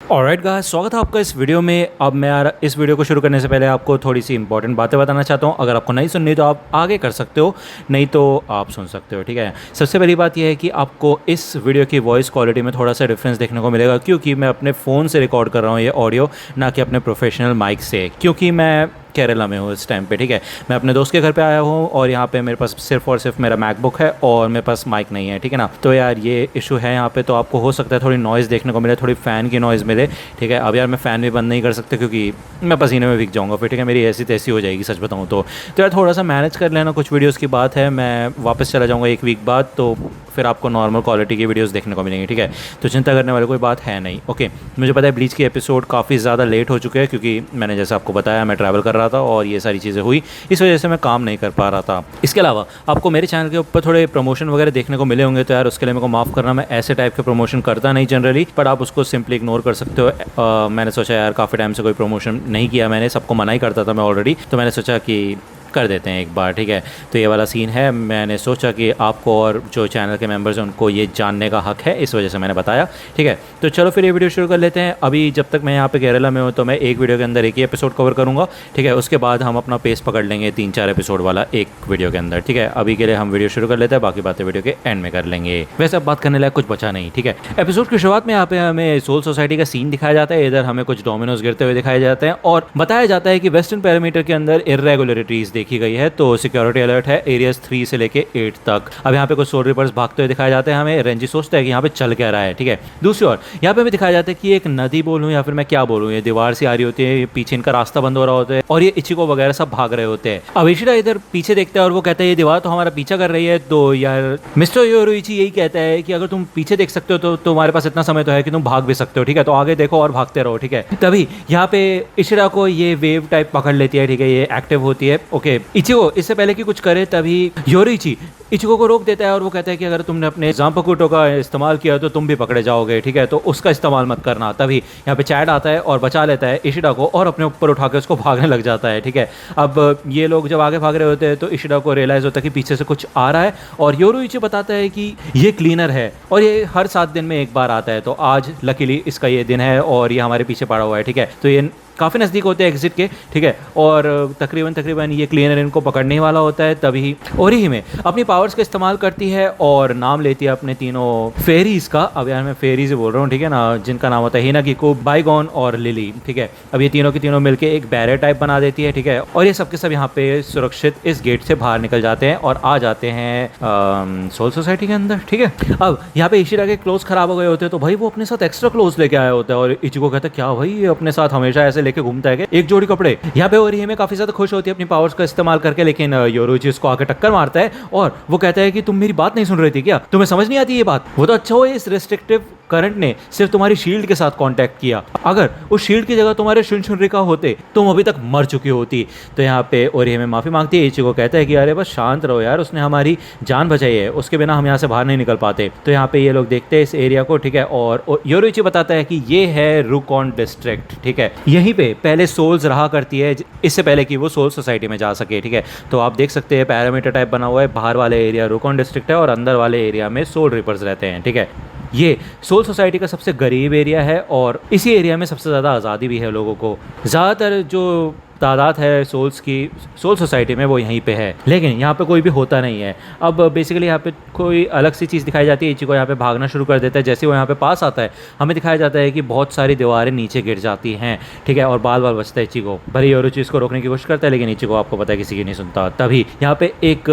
Alright guys, स्वागत है आपका इस वीडियो में। अब मैं यार इस वीडियो को शुरू करने से पहले आपको थोड़ी सी इंपॉर्टेंट बातें बताना चाहता हूँ। अगर आपको नहीं सुननी तो आप आगे कर सकते हो, नहीं तो आप सुन सकते हो, ठीक है। सबसे पहली बात यह है कि आपको इस वीडियो की वॉइस क्वालिटी में थोड़ा सा डिफरेंस देखने को मिलेगा, क्योंकि मैं अपने फ़ोन से रिकॉर्ड कर रहा हूँ ये ऑडियो, ना कि अपने प्रोफेशनल माइक से, क्योंकि मैं केरला में हूँ इस टाइम पे, ठीक है। मैं अपने दोस्त के घर पे आया हूँ और यहाँ पे मेरे पास सिर्फ और सिर्फ मेरा मैकबुक है और मेरे पास माइक नहीं है, ठीक है ना। तो यार ये इशू है यहाँ पे, तो आपको हो सकता है थोड़ी नॉइज़ देखने को मिले, थोड़ी फ़ैन की नॉइज़ मिले, ठीक है। अब यार मैं फ़ैन भी बंद नहीं कर सकता क्योंकि मैं पसीने में भीग जाऊँगा फिर, ठीक है। मेरी ऐसी तैसी हो जाएगी सच बताऊँ तो यार थोड़ा सा मैनेज कर लेना। कुछ वीडियोज़ की बात है, मैं वापस चला जाऊँगा एक वीक बाद, तो फिर आपको नॉर्मल क्वालिटी की वीडियोस देखने को मिलेंगी, ठीक है। तो चिंता करने वाली कोई बात है नहीं, ओके। मुझे पता है ब्लीच के एपिसोड काफ़ी ज़्यादा लेट हो चुके हैं, क्योंकि मैंने जैसे आपको बताया मैं ट्रैवल कर रहा था और ये सारी चीज़ें हुई, इस वजह से मैं काम नहीं कर पा रहा था। इसके अलावा आपको मेरे चैनल के ऊपर थोड़े प्रमोशन वगैरह देखने को मिले होंगे, तो यार उसके लिए मेरे को माफ़ करना। मैं ऐसे टाइप के प्रमोशन करता नहीं जनरली, बट आप उसको सिंपली इग्नोर कर सकते हो। मैंने सोचा यार काफ़ी टाइम से कोई प्रमोशन नहीं किया, मैंने सबको मना ही करता था मैं ऑलरेडी, तो मैंने सोचा कि कर देते हैं एक बार, ठीक है। तो ये वाला सीन है, मैंने सोचा कि आपको और जो चैनल के मेंबर्स हैं उनको ये जानने का हक है, इस वजह से मैंने बताया, ठीक है। तो चलो फिर ये वीडियो शुरू कर लेते हैं। अभी जब तक मैं यहाँ पे केरला में हूँ तो मैं एक वीडियो के अंदर एक ही एपिसोड कवर करूँगा, ठीक है। उसके बाद हम अपना पेस पकड़ लेंगे 3-4 एपिसोड वाला एक वीडियो के अंदर, ठीक है। अभी के लिए हम वीडियो शुरू कर लेते हैं, बाकी बातें वीडियो के एंड में कर लेंगे। वैसे अब बात करने लायक कुछ बचा नहीं, ठीक है। एपिसोड की शुरुआत में यहाँ पे हमें सोल सोसाइटी का सीन दिखाया जाता है। इधर हमें कुछ डोमिनोज गिरते हुए दिखाए जाते हैं और बताया जाता है कि वेस्टर्न पैरामीटर के अंदर इरेगुलरिटीज़ देखी गई है, तो सिक्योरिटी अलर्ट है एरियाज 3 से लेके 8 तक। अब यहाँ पे कुछ सोल रिपर्स भागते हुए दिखाए जाते हैं हमें। रेंजी सोचता है कि यहाँ पे चल क्या रहा है, ठीक है। दूसरी ओर यहाँ पे हमें दिखाया जाता है कि एक नदी बोलूँ या फिर मैं क्या बोलूँ, ये दीवार सी आ रही होती है, पीछे इनका रास्ता बंद हो रहा होता है और ये इचिको वगैरह सब भाग रहे होते हैं। अब इशिरा इधर पीछे देखता है और वो कहता है ये दीवार तो हमारा पीछा कर रही है। तो यार मिस्टर योरुइची यही कहता है कि अगर तुम पीछे देख सकते हो तो तुम्हारे पास इतना समय तो है कि तुम भाग भी सकते हो, ठीक है। तो आगे देखो और भागते रहो, ठीक है। तभी यहाँ पे इशिरा को ये वेव टाइप पकड़ लेती है, ठीक है, ये एक्टिव होती है, ओके। इचिको इससे पहले कि कुछ करे तभी योरुइची इचिको को रोक देता है और वो कहता है कि अगर तुमने अपने ज़ांपाकुटो का इस्तेमाल किया तो तुम भी पकड़े जाओगे, ठीक है। तो उसका इस्तेमाल मत करना। तभी यहाँ पे चैड आता है और बचा लेता है इशिरा को और अपने ऊपर उठा के उसको भागने लग जाता है, ठीक है। अब ये लोग जब आगे भाग रहे होते हैं तो इशिरा को रियलाइज़ होता है कि पीछे से कुछ आ रहा है और योरुइची बताता है कि ये क्लीनर है और ये हर 7 दिन में एक बार आता है। तो आज लकीली इसका ये दिन है और ये हमारे पीछे पड़ा हुआ है, ठीक है। तो ये काफ़ी नज़दीक होते हैं एग्जिट के, ठीक है। और तकरीबन ये क्लीनर इनको पकड़ने ही वाला होता है। तभी ओरिहिमे अपनी पावर्स का इस्तेमाल करती है और नाम लेती है अपने तीनों फेरीज़ का। अब यार मैं फेरीज बोल रहा हूँ, ठीक है ना, जिनका नाम होता है हिनागिको, बाइगॉन और लिली, ठीक है। अब ये तीनों की तीनों मिलकर एक बैरियर टाइप बना देती है, ठीक है। और ये सब के सब यहाँ पे सुरक्षित इस गेट से बाहर निकल जाते हैं और आ जाते हैं सोल सोसाइटी के अंदर, ठीक है। अब यहाँ पे इशिरा के क्लोज खराब हो गए होते हैं तो भाई वो अपने साथ एक्स्ट्रा क्लोज लेके आया होता है और इचिको कहता है क्या भाई ये अपने साथ हमेशा ऐसे लेके घूमता है कि एक जोड़ी कपड़े। यहाँ पे ओरिहिमे काफी ज्यादा खुश होती है अपनी पावर्स का इस्तेमाल करके, लेकिन योरुइची उसको आके टक्कर मारता है और वो कहता है कि तुम मेरी बात नहीं सुन रही थी क्या, तुम्हें समझ नहीं आती ये बात। वो तो अच्छा हो इस रेस्ट्रिक्टिव करंट ने सिर्फ तुम्हारी शील्ड के साथ कांटेक्ट किया, अगर उस शील्ड की जगह तुम्हारे शुनशुनरिका होते तुम अभी तक मर चुकी होती। तो यहाँ पे ओरिहिमे माफी मांगती है, इचिको कहता है कि अरे बस शांत रहो यार, उसने हमारी जान बचाई है, उसके बिना हम यहाँ से बाहर नहीं निकल पाते। तो यहाँ पे ये लोग देखते हैं इस एरिया को, ठीक है। और योरुइची बताता है कि ये है रुकॉन डिस्ट्रिक्ट, ठीक है। यहीं पे पहले सोल्स रहा करती है, इससे पहले कि वो सोल सोसाइटी में जा सके, ठीक है। तो आप देख सकते हैं पैरामीटर टाइप बना हुआ है, बाहर वाले एरिया रुकॉन डिस्ट्रिक्ट है और अंदर वाले एरिया में सोल रिपर्स रहते हैं, ठीक है। ये सोल सोसाइटी का सबसे गरीब एरिया है और इसी एरिया में सबसे ज़्यादा आज़ादी भी है लोगों को। ज़्यादातर जो तादाद है सोल्स की सोल सोसाइटी में वो यहीं पे है, लेकिन यहाँ पे कोई भी होता नहीं है। अब बेसिकली यहाँ पे कोई अलग सी चीज़ दिखाई जाती है, इचिको यहाँ पे भागना शुरू कर देता है। जैसे वो यहाँ पे पास आता है हमें दिखाया जाता है कि बहुत सारी दीवारें नीचे गिर जाती हैं, ठीक है, और बाल बाल बचता है इचिको। भले योरुइची इसको रोकने की कोशिश करता है लेकिन इचिको आपको पता है किसी की नहीं सुनता। तभी यहाँ पे एक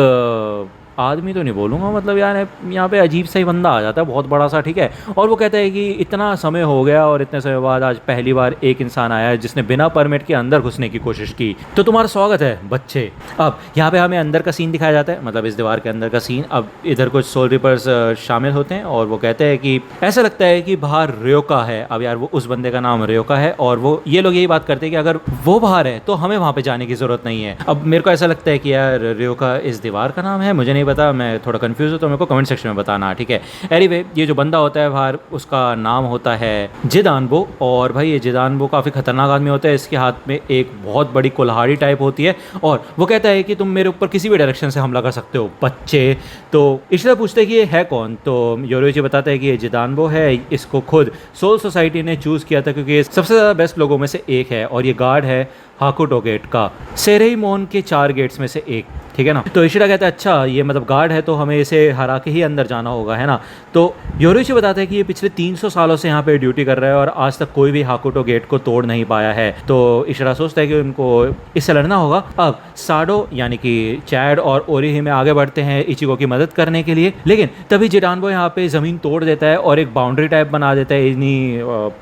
आदमी तो नहीं बोलूँगा, मतलब यार यहाँ पे अजीब सा ही बंदा आ जाता है, बहुत बड़ा सा, ठीक है। और वो कहता है कि इतना समय हो गया और इतने समय बाद आज पहली बार एक इंसान आया है जिसने बिना परमिट के अंदर घुसने की कोशिश की, तो तुम्हारा स्वागत है बच्चे। अब यहाँ पे हमें अंदर का सीन दिखाया जाता है, मतलब इस दीवार के अंदर का सीन। अब इधर कुछ सोल रिपर्स शामिल होते हैं और वो कहते हैं कि ऐसा लगता है कि बाहर रयोका है। अब यार वो उस बंदे का नाम रयोका है और वो ये लोग यही बात करते हैं कि अगर वो बाहर है तो हमें वहाँ पे जाने की ज़रूरत नहीं है। अब मेरे को ऐसा लगता है कि यार रयोका इस दीवार का नाम है, मुझे नहीं नहीं पता, मैं थोड़ा कंफ्यूज हूँ, तो मेरे को कमेंट सेक्शन में बताना, ठीक है। एनीवे, ये जो बंदा होता है बाहर, उसका नाम होता है जिदानबो। और भाई ये जिदानबो काफ़ी खतरनाक आदमी होता है। इसके हाथ में एक बहुत बड़ी कुल्हाड़ी टाइप होती है और वो कहता है कि तुम मेरे ऊपर किसी भी डायरेक्शन से हमला कर सकते हो बच्चे। तो इशिरा पूछते हैं कि ये है कौन, तो योरुइची बताता है कि ये जिदानबो है। इसको खुद सोल सोसाइटी ने चूज़ किया था क्योंकि ये सबसे ज़्यादा बेस्ट लोगों में से एक है और ये गार्ड है हाकुटो गेट का, सेरेमोन के 4 गेट्स में से एक, ठीक है ना। तो इशिरा कहता है अच्छा ये मतलब गार्ड है तो हमें इसे हरा के ही अंदर जाना होगा, है ना। तो योरुइची बताता है कि ये पिछले 300 सालों से यहाँ पे ड्यूटी कर रहा है और आज तक कोई भी हाकुटो गेट को तोड़ नहीं पाया है। तो इशिरा सोचता है कि उनको इससे लड़ना होगा। अब साडो यानी कि चैड और ओरिहिमे आगे बढ़ते हैं इचिगो की मदद करने के लिए, लेकिन तभी जिडानबो यहाँ पे ज़मीन तोड़ देता है और एक बाउंड्री टाइप बना देता है इन्हीं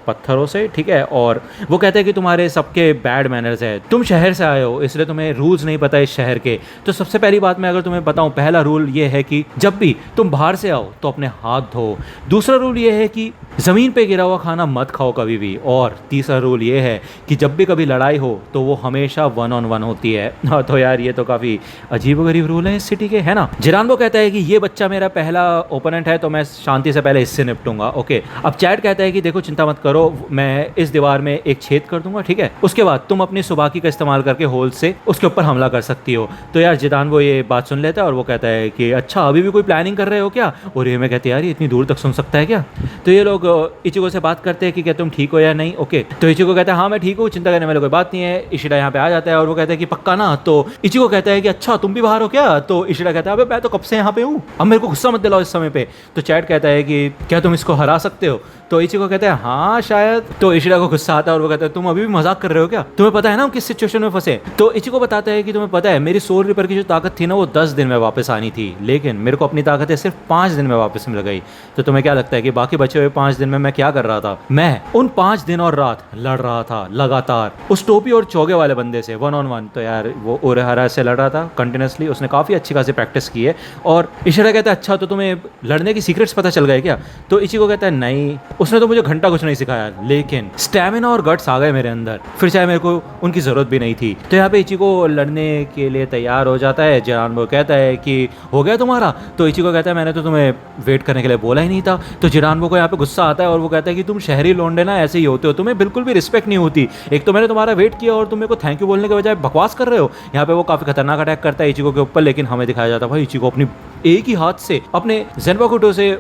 पत्थरों से, ठीक है। और वो कहता है कि तुम्हारे सबके बैड मैनर्स है, तुम शहर से आए हो इसलिए तुम्हें रूल्स नहीं पता इस शहर के। तो सबसे पहली बात मैं अगर तुम्हें बताऊं, पहला रूल ये है कि जब भी तुम बाहर से आओ तो अपने हाथ धो। दूसरा रूल ये है कि ज़मीन पे गिरा हुआ खाना मत खाओ कभी भी। और तीसरा रूल ये है कि जब भी कभी लड़ाई हो तो वो हमेशा 1-on-1 होती है। तो यार ये तो काफ़ी अजीबोगरीब रूल है इस सिटी के, है ना। जिडानबो कहता है कि ये बच्चा मेरा पहला ओपोनेंट है तो मैं शांति से पहले इससे निपटूंगा, ओके। अब चैड कहता है कि देखो चिंता मत करो, मैं इस दीवार में एक छेद कर दूंगा, ठीक है। उसके बाद तुम अपनी सुबाकी का इस्तेमाल करके होल से उसके ऊपर हमला कर सकती हो। तो यार जिडानबो ये बात सुन लेता है और वो कहता है कि अच्छा अभी भी कोई प्लानिंग कर रहे हो क्या। और ये मैं कहती है यार ये इतनी दूर तक सुन सकता है क्या। तो ये लोग इचिगो से बात करते हैं कि क्या तुम ठीक हो या नहीं, ओके। तो इचिगो कहता है हाँ मैं ठीक हूँ, चिंता करने वाली कोई बात नहीं है। इशिरा यहाँ पे आ जाता है और वो कहता है कि पक्का ना। तो इचिगो कहता है कि अच्छा तुम भी बाहर हो क्या। तो इशिरा कहता है अबे मैं तो कब से यहाँ पे हूँ, अब मेरे को गुस्सा मत दिलाओ इस समय पे। तो चैट कहता है कि क्या तुम इसको हरा सकते हो। तो इचिगो कहता है हाँ शायद। तो इशिरा को गुस्सा आता है और वो कहता है तुम अभी भी मजाक कर रहे हो क्या, तुम्हें पता है ना हम किस सिचुएशन में फंसे। तो इचिगो बताता है कि तुम्हें पता है मेरी सोल रिपर की जो ताकत थी ना वो 10 दिन में वापस आनी थी, लेकिन मेरे को अपनी ताकतें सिर्फ 5 दिन में वापस मिल गई। तो तुम्हें क्या लगता है कि बाकी बचे हुए 5 दिन में मैं क्या कर रहा था। मैं उन 5 दिन और रात लड़ रहा था लगातार उस टोपी और चोगे वाले बंदे से 1-on-1। तो यार वो ओरेहारा से लड़ रहा था कंटिन्यूसली, उसने काफ़ी अच्छी खासी प्रैक्टिस की है। और इशिरा कहता है अच्छा तो तुम्हें लड़ने की सीक्रेट्स पता चल गए क्या। तो इचिगो कहता है नहीं, उसने तो मुझे घंटा कुछ नहीं सिखाया, लेकिन स्टैमिना और गट्स आ गए मेरे अंदर, फिर चाहे मेरे को उनकी ज़रूरत भी नहीं थी। तो यहाँ पे इचिगो लड़ने के लिए तैयार हो जाता है। जिडानबो कहता है कि हो गया तुम्हारा। तो इचिगो कहता है मैंने तो तुम्हें वेट करने के लिए बोला ही नहीं था। तो जिडानबो को यहाँ पे गुस्सा आता है और वो कहता है कि तुम शहरी लोंडे ना ऐसे ही होते हो, तुम्हें बिल्कुल भी रिस्पेक्ट नहीं होती। एक तो मैंने तुम्हारा वेट किया और तुम मेरे को थैंक यू बोलने के बजाय बकवास कर रहे हो। यहाँ पे वो काफ़ी खतरनाक अटैक करता है इचिगो के ऊपर, लेकिन हमें दिखाया जाता है भाई इचिगो अपनी एक ही हाथ से अपने ज़ेनबाकुटो से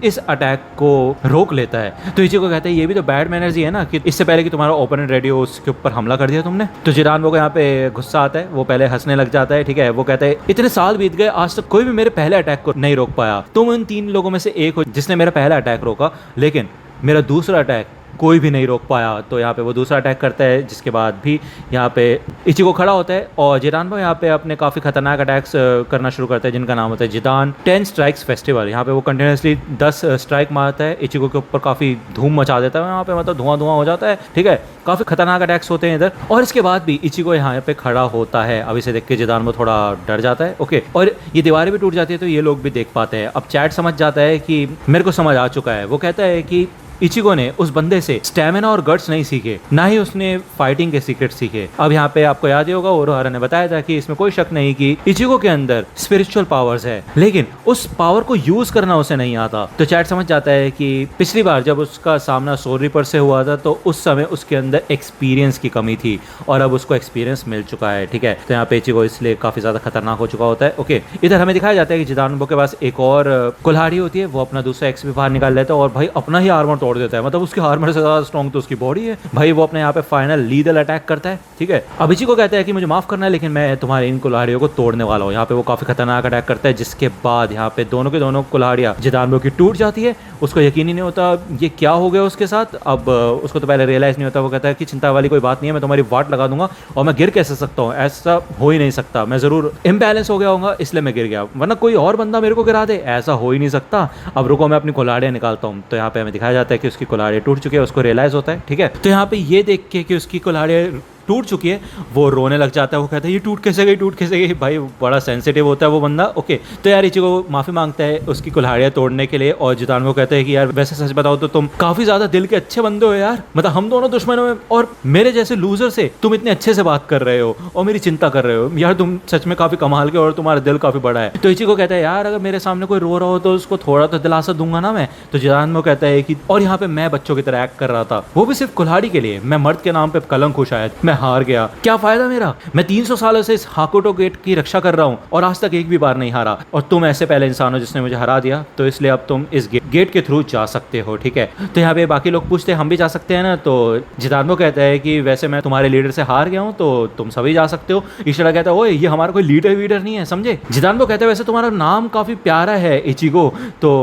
इस अटैक को रोक लेता है। तो इचिगो कहता है ये भी तो बैड मैनर्स ही है ना कि इससे पहले कि तुम्हारा ओपोनेंट रेडी हो उसके ऊपर हमला कर दिया तुमने। तो जिडानबो को यहाँ पे गुस्सा आता है, वो पहले हंसने लग जाता है, ठीक है। वो कहता है इतने साल बीत गए आज तक कोई भी मेरे पहले अटैक को नहीं रोक पाया, तुम उन 3 लोगों में से एक हो जिसने मेरा पहला अटैक रोका, लेकिन मेरा दूसरा अटैक कोई भी नहीं रोक पाया। तो यहाँ पे वो दूसरा अटैक करता है, जिसके बाद भी यहाँ पे इचिगो खड़ा होता है और जिडानबो यहाँ पे अपने काफ़ी खतरनाक अटैक्स करना शुरू करता है जिनका नाम होता है जिदान 10 स्ट्राइक्स फेस्टिवल। यहाँ पे वो कंटिन्यूसली 10 स्ट्राइक मारता है, इचिगो के ऊपर काफ़ी धूम मचा देता है, यहाँ पे मतलब धुआं धुआं हो जाता है, ठीक है। काफ़ी खतरनाक अटैक्स होते हैं इधर। और इसके बाद भी इचिगो यहाँ पे खड़ा होता है। अब इसे देख के जिडानबो थोड़ा डर जाता है, ओके। और ये दीवारें भी टूट जाती है तो ये लोग भी देख पाते हैं। अब चैट समझ जाता है कि मेरे को समझ आ चुका है। वो कहता है कि इचिगो ने उस बंदे से स्टैमिना और गट्स नहीं सीखे, ना ही उसने फाइटिंग के सीक्रेट सीखे। अब यहाँ पे आपको याद ही होगा ओरोहारा ने बताया था कि इसमें कोई शक नहीं कि इचिगो के अंदर स्पिरिचुअल पावर्स है, लेकिन उस पावर को यूज करना उसे नहीं आता। तो चैट समझ जाता है कि पिछली बार जब उसका सामना सोल रिपर से हुआ था तो उस समय उसके अंदर एक्सपीरियंस की कमी थी और अब उसको एक्सपीरियंस मिल चुका है, ठीक है। तो यहाँ पे इचिगो इसलिए काफी ज्यादा खतरनाक हो चुका होता है, ओके। इधर हमें दिखाया जाता है कि जिडानबो के पास एक और कुल्हाड़ी होती है, वो अपना दूसरा एक्स भी बाहर निकाल लेता है और भाई अपना ही आर्मर तोड़ देता है। मतलब उसकी आर्मर से ज्यादा स्ट्रॉन्ग तो उसकी बॉडी है भाई। वो अपने यहाँ पे फाइनल लीडल अटैक करता है, ठीक है। अब इचिगो कहता है कि मुझे माफ करना है लेकिन मैं तुम्हारे इन कुल्हाड़ियों को तोड़ने वाला हूँ। यहाँ पे वो काफी खतरनाक अटैक करता है, जिसके बाद यहाँ पे दोनों के दोनों कुल्हाड़ियाँ जिडानबो की टूट जाती है। उसको यकीन ही नहीं होता ये क्या हो गया उसके साथ। अब उसको तो पहले रियलाइज नहीं होता। वो कहता है कि चिंता वाली कोई बात नहीं है, मैं तुम्हारी वाट लगा दूंगा और मैं गिर कैसे सकता हूँ, ऐसा हो ही नहीं सकता। मैं जरूर इम्बैलेंस हो गया होगा इसलिए मैं गिर गया, वरना कोई और बंदा मेरे को गिरा दे, ऐसा हो ही नहीं सकता। अब रुको मैं अपनी कुल्हाड़ियाँ निकालता हूँ। तो यहाँ पे हमें दिखाया जाता है कि उसकी कुल्हाड़ियाँ टूट चुकी है, उसको रियलाइज होता है, ठीक है। तो यहाँ पे ये देख के कि उसकी कुल्हाड़ियाँ टूट चुकी है, वो रोने लग जाता है। वो कहता है ये टूट कैसे गई, टूट कैसे गई। भाई बड़ा सेंसिटिव होता है वो बंदा। ओके, तो यार इचिको माफ़ी मांगता है उसकी कुल्हाड़ियाँ तोड़ने के लिए, और जितानगो कहते हैं कि यार वैसे सच बताओ तो तुम काफ़ी ज़्यादा दिल के अच्छे बंदे हो यार, मतलब हम दोनों दुश्मनों में और मेरे जैसे लूजर से तुम इतने अच्छे से बात कर रहे हो और मेरी चिंता कर रहे हो यार, तुम सच में काफ़ी कमाल के और तुम्हारा दिल काफ़ी बड़ा है। तो इचिको कहता है यार अगर मेरे सामने कोई रो रहा हो तो उसको थोड़ा तो दिलासा दूंगा ना मैं। तो जितानगो कहता है कि और यहाँ पे मैं बच्चों की तरह एक्ट कर रहा था, वो भी सिर्फ कुल्हाड़ी के लिए, मैं मर्द के नाम पे कलंक हूँ शायद, मैं हार गया, क्या फायदा मेरा, मैं 300 सालों से इस हाकोटो गेट की रक्षा कर रहा हूँ और आज तक एक भी बार नहीं हारा, और तुम ऐसे पहले इंसान हो जिसने मुझे हरा दिया, तो इसलिए अब तुम इस गेट के थ्रू जा सकते हो, ठीक है। तो यहाँ पे बाकी लोग पूछते हैं हम भी जा सकते हैं ना, तो जितानगो कहता है कि वैसे मैं तुम्हारे लीडर से हार गया हूँ तो तुम सभी जा सकते हो। इशिरा कहता है ओए ये हमारा कोई लीडर वीडर नहीं है, समझे। जितानगो कहता है वैसे तुम्हारा नाम काफी प्यारा है इचिगो। तो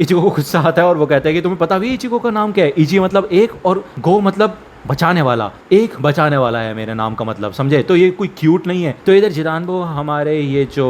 इचिगो को गुस्सा आता है और वो कहता है कि तुम्हें पता भी इचिगो का नाम क्या है। इची मतलब एक और गो मतलब बचाने वाला, एक बचाने वाला है मेरे नाम का मतलब, समझे। तो ये कोई क्यूट नहीं है। तो इधर जितानगो हमारे ये जो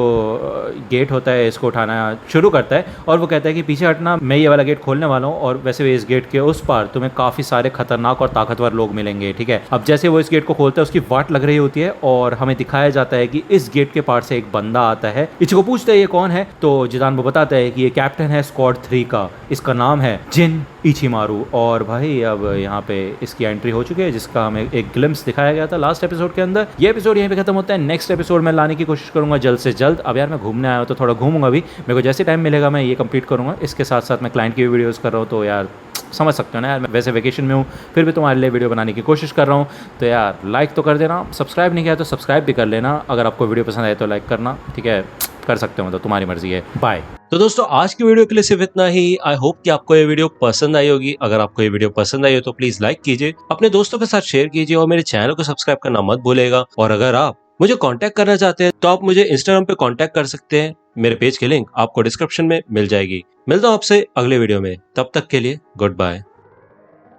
गेट होता है इसको उठाना शुरू करता है और वो कहता है कि पीछे हटना, मैं ये वाला गेट खोलने वाला हूँ और वैसे भी इस गेट के उस पार तुम्हें काफ़ी सारे खतरनाक और ताकतवर लोग मिलेंगे, ठीक है। अब जैसे वो इस गेट को खोलता है उसकी वाट लग रही होती है और हमें दिखाया जाता है कि इस गेट के पार से एक बंदा आता है। इचिको पूछते हैं ये कौन है, तो जितानगो बताता है कि ये कैप्टन है स्क्वाड 3 का, इसका नाम है जिन इचिमारू। और भाई अब यहाँ पे इसकी एंट्री हो चुकी है जिसका हमें एक ग्लिम्स दिखाया गया था लास्ट एपिसोड के अंदर। ये एपिसोड यहीं पे खत्म होता है। नेक्स्ट एपिसोड में लाने की कोशिश करूंगा जल्द से जल्द। अब यार मैं घूमने आया हूँ तो थोड़ा घूमूंगा भी, मेरे को जैसे टाइम मिलेगा मैं ये कंप्लीट करूंगा। इसके साथ साथ मैं क्लाइंट की भी वीडियोस कर रहा हूँ, तो यार समझ सकते हो ना यार, मैं वैसे वेकेशन में हूँ फिर भी तुम्हारे लिए वीडियो बनाने की कोशिश कर रहा हूँ। तो यार लाइक तो कर देना, सब्सक्राइब नहीं किया तो सब्सक्राइब भी कर लेना, अगर आपको वीडियो पसंद आए तो लाइक करना, ठीक है। कर सकते हो, मतलब तुम्हारी मर्जी है। बाय। तो दोस्तों आज की वीडियो के लिए सिर्फ इतना ही। आई होप कि आपको ये वीडियो पसंद आई होगी। अगर आपको ये वीडियो पसंद आई हो तो प्लीज लाइक कीजिए, अपने दोस्तों के साथ शेयर कीजिए और मेरे चैनल को सब्सक्राइब करना मत भूलेगा। और अगर आप मुझे कांटेक्ट करना चाहते हैं तो आप मुझे इंस्टाग्राम पे कांटेक्ट कर सकते हैं, मेरे पेज की लिंक आपको डिस्क्रिप्शन में मिल जाएगी। मिलता हूं आपसे अगले वीडियो में, तब तक के लिए गुड बाय।